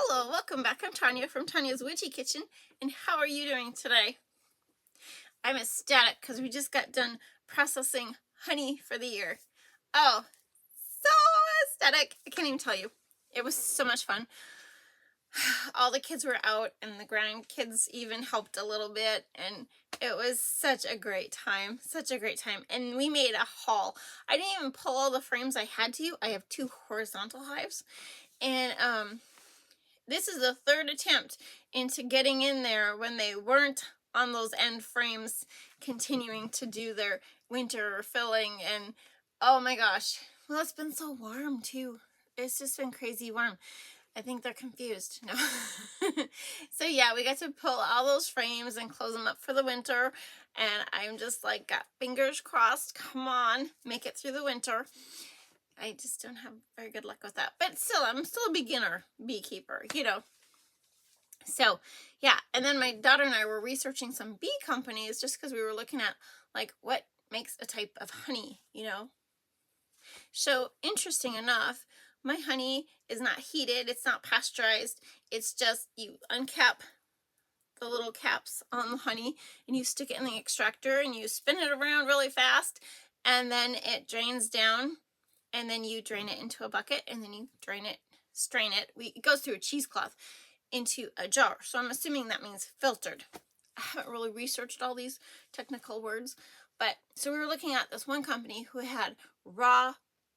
Hello, welcome back. I'm Tanya from Tanya's Witchy Kitchen, and how are you doing today? I'm ecstatic because we just got done processing honey for the year. Oh, so ecstatic. I can't even tell you. It was so much fun. All the kids were out, and the grandkids even helped a little bit, and it was such a great time. Such a great time. And we made a haul. I didn't even pull all the frames I had to. I have 2 horizontal hives, and this is the third attempt into getting in there when they weren't on those end frames, continuing to do their winter filling. And oh my gosh, well, it's been so warm too. It's just been crazy warm. I think they're confused. No. So yeah, we got to pull all those frames and close them up for the winter. And I'm just like, got fingers crossed. Come on, make it through the winter. I just don't have very good luck with that. But still, I'm still a beginner beekeeper, you know. So, yeah. And then my daughter and I were researching some bee companies just because we were looking at, like, what makes a type of honey, you know. So, interesting enough, my honey is not heated. It's not pasteurized. It's just you uncap the little caps on the honey and you stick it in the extractor and you spin it around really fast. And then it drains down. And then you drain it into a bucket, and then you strain it. It goes through a cheesecloth into a jar. So I'm assuming that means filtered. I haven't really researched all these technical words, but so we were looking at this one company who had raw,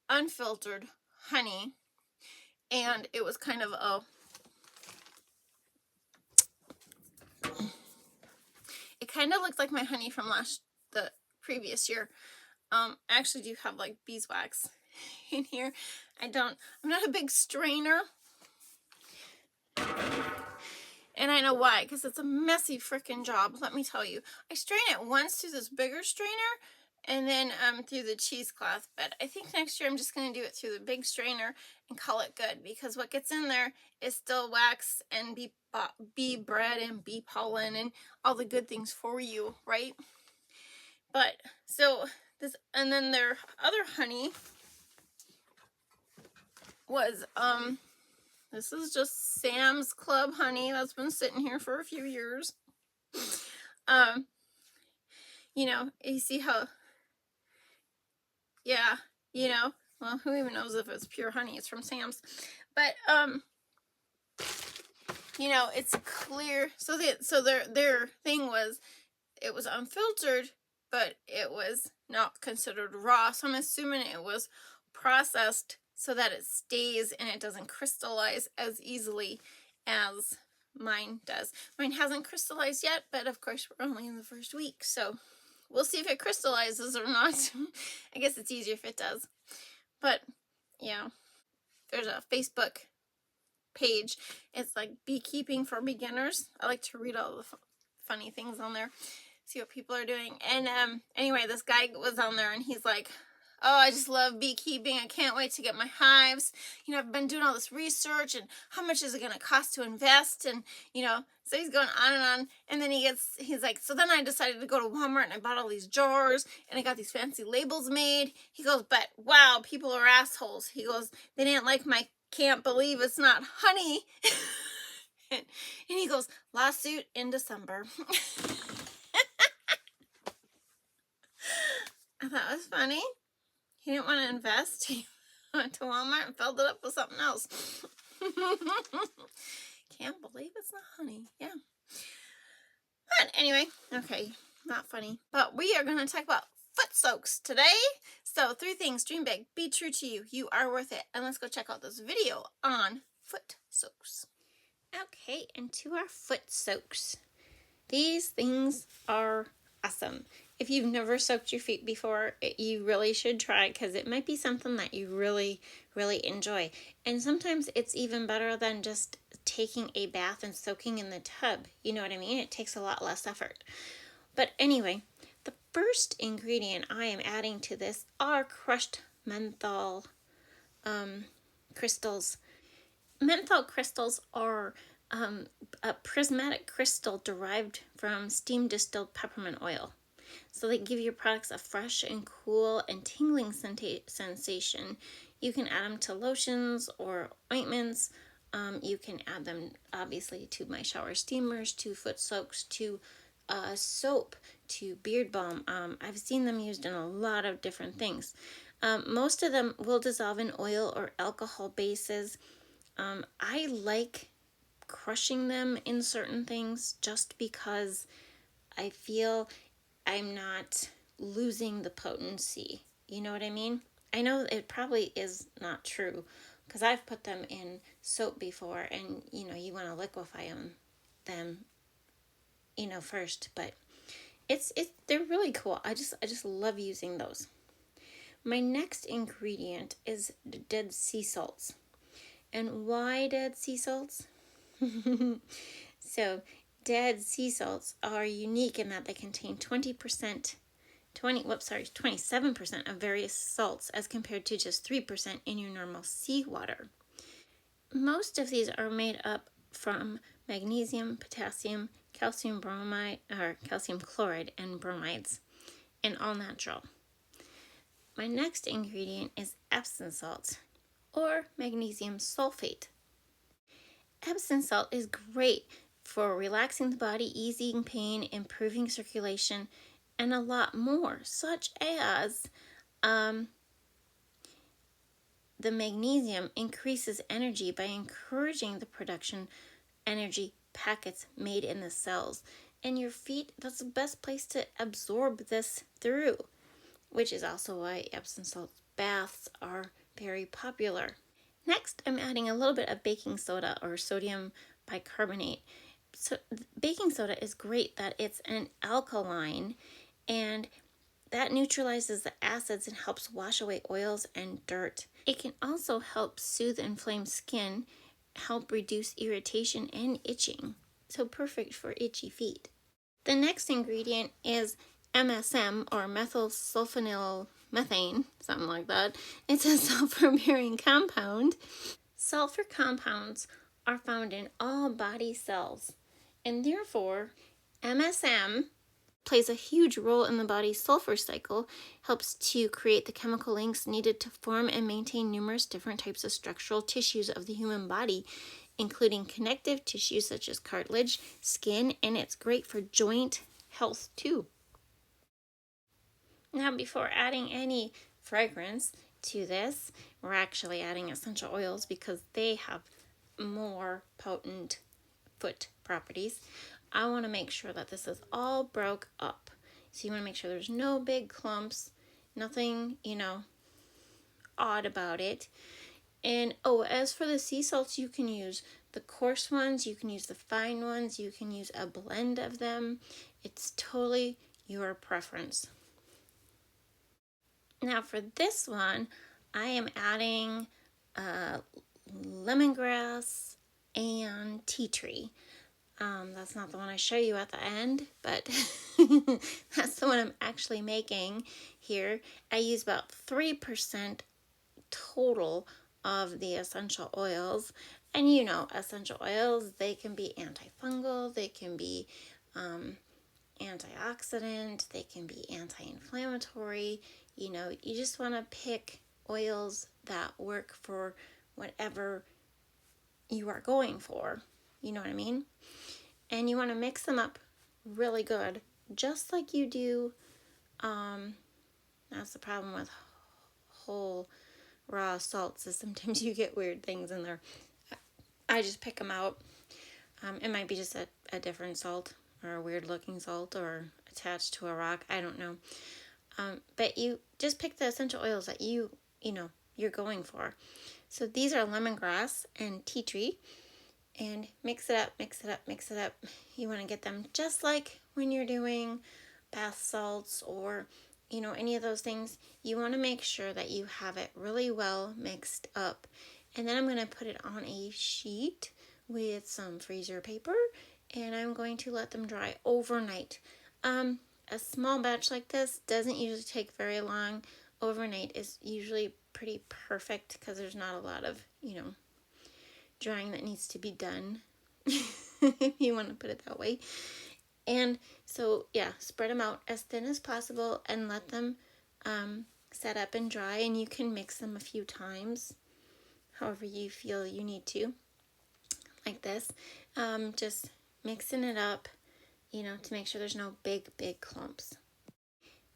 unfiltered honey, and it was kind of it kind of looked like my honey from the previous year. I actually do have like beeswax in here. I'm not a big strainer. And I know why, because it's a messy freaking job, let me tell you. I strain it once through this bigger strainer and then through the cheesecloth. But I think next year I'm just going to do it through the big strainer and call it good, because what gets in there is still wax and bee bread and bee pollen and all the good things for you, right? But so this, and then their other honey was this is just Sam's Club honey that's been sitting here for a few years. You know, you see how, yeah, you know, well, who even knows if it's pure honey? It's from Sam's. But you know, it's clear. So their thing was, it was unfiltered, but it was not considered raw. So I'm assuming it was processed so that it stays and it doesn't crystallize as easily as mine does. Mine hasn't crystallized yet, but of course we're only in the first week, so we'll see if it crystallizes or not. I guess it's easier if it does. But yeah, there's a Facebook page. It's like beekeeping for beginners. I like to read all the funny things on there, see what people are doing. And anyway, this guy was on there and he's like, oh, I just love beekeeping. I can't wait to get my hives. You know, I've been doing all this research and how much is it going to cost to invest? And, you know, so he's going on and on. And then he's like, so then I decided to go to Walmart and I bought all these jars and I got these fancy labels made. He goes, but wow, people are assholes. He goes, they didn't like my can't believe it's not honey. And he goes, lawsuit in December. I thought it was funny. He didn't want to invest. He went to Walmart and filled it up with something else. Can't believe it's not honey. Yeah. But anyway, okay, not funny. But we are going to talk about foot soaks today. So 3 things. Dream big. Be true to you. You are worth it. And let's go check out this video on foot soaks. Okay, and to our foot soaks. These things are awesome. If you've never soaked your feet before, you really should try, because it might be something that you really, really enjoy. And sometimes it's even better than just taking a bath and soaking in the tub. You know what I mean? It takes a lot less effort. But anyway, the first ingredient I am adding to this are crushed menthol crystals. Menthol crystals are a prismatic crystal derived from steam distilled peppermint oil. So they give your products a fresh and cool and tingling sensation. You can add them to lotions or ointments You can add them obviously to my shower steamers, to foot soaks, to soap, to beard balm. I've seen them used in a lot of different things. Most of them will dissolve in oil or alcohol bases. I like crushing them in certain things just because I feel I'm not losing the potency. You know what I mean? I know it probably is not true because I've put them in soap before, and you want to liquefy them first, but they're really cool. I just love using those. My next ingredient is dead sea salts. And why dead sea salts? So, dead sea salts are unique in that they contain 27% of various salts as compared to just 3% in your normal seawater. Most of these are made up from magnesium, potassium, calcium bromide, or calcium chloride, and bromides, and all natural. My next ingredient is Epsom salt, or magnesium sulfate. Epsom salt is great for relaxing the body, easing pain, improving circulation, and a lot more, such as the magnesium increases energy by encouraging the production energy packets made in the cells. And your feet, that's the best place to absorb this through, which is also why Epsom salt baths are very popular. Next, I'm adding a little bit of baking soda or sodium bicarbonate. So baking soda is great that it's an alkaline, and that neutralizes the acids and helps wash away oils and dirt. It can also help soothe inflamed skin, help reduce irritation and itching. So perfect for itchy feet. The next ingredient is MSM, or methyl sulfonyl methane, something like that. It's a sulfur-bearing compound. Sulfur compounds are found in all body cells, and therefore MSM plays a huge role in the body's sulfur cycle, helps to create the chemical links needed to form and maintain numerous different types of structural tissues of the human body, including connective tissues such as cartilage, skin, and it's great for joint health too. Now, before adding any fragrance to this, we're actually adding essential oils because they have more potent foot properties. I want to make sure that this is all broke up. So you want to make sure there's no big clumps, nothing, odd about it. And as for the sea salts, you can use the coarse ones, you can use the fine ones, you can use a blend of them. It's totally your preference. Now for this one, I am adding lemongrass and tea tree. That's not the one I show you at the end, but that's the one I'm actually making here. I use about 3% total of the essential oils. And essential oils, they can be antifungal, they can be antioxidant, they can be anti-inflammatory. You just want to pick oils that work for whatever you are going for. You know what I mean? And you want to mix them up really good, just like you do. That's the problem with whole raw salts, is sometimes you get weird things in there. I just pick them out. It might be just a different salt, or a weird looking salt, or attached to a rock. I don't know. But you just pick the essential oils that you're going for. So these are lemongrass and tea tree. And mix it up, mix it up, mix it up. You want to get them just like when you're doing bath salts or, any of those things. You want to make sure that you have it really well mixed up. And then I'm going to put it on a sheet with some freezer paper, and I'm going to let them dry overnight. A small batch like this doesn't usually take very long. Overnight is usually pretty perfect because there's not a lot of, drying that needs to be done, if you want to put it that way. And so, spread them out as thin as possible and let them set up and dry. And you can mix them a few times, however you feel you need to. like this, just mixing it up, to make sure there's no big clumps.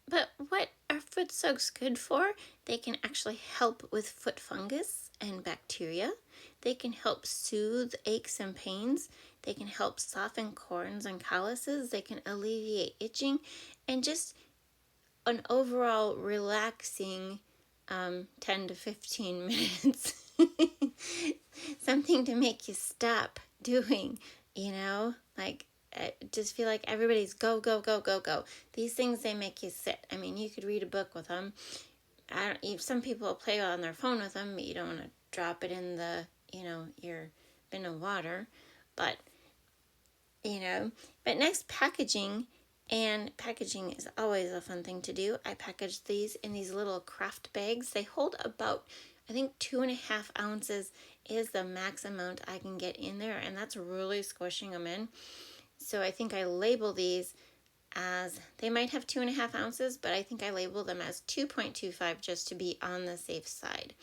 But what are foot soaks good for? They can actually help with foot fungus and bacteria. They can help soothe aches and pains. They can help soften corns and calluses. They can alleviate itching, and just an overall relaxing 10 to 15 minutes. Something to make you stop doing, like I just feel like everybody's go. These things, they make you sit. I mean, you could read a book with them. Some people play on their phone with them, but you don't want to drop it in the, your bin of water. But, but next, packaging. And packaging is always a fun thing to do. I package these in these little craft bags. They hold about, I think, 2.5 ounces is the max amount I can get in there, and that's really squishing them in. So I think I label these as, they might have 2.5 ounces, but I think I label them as 2.25 just to be on the safe side.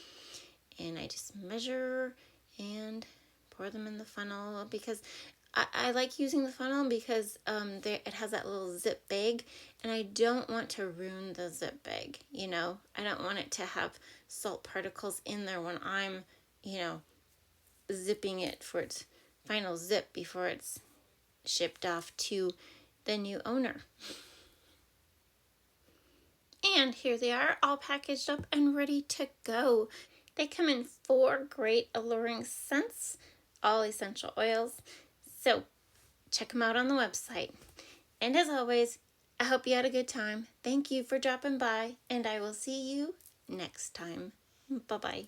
And I just measure and pour them in the funnel, because I like using the funnel because it has that little zip bag, and I don't want to ruin the zip bag, I don't want it to have salt particles in there when I'm, zipping it for its final zip before it's shipped off to the new owner. And here they are, all packaged up and ready to go. They come in 4 great alluring scents, all essential oils. So check them out on the website. And as always, I hope you had a good time. Thank you for dropping by, and I will see you next time. Bye-bye.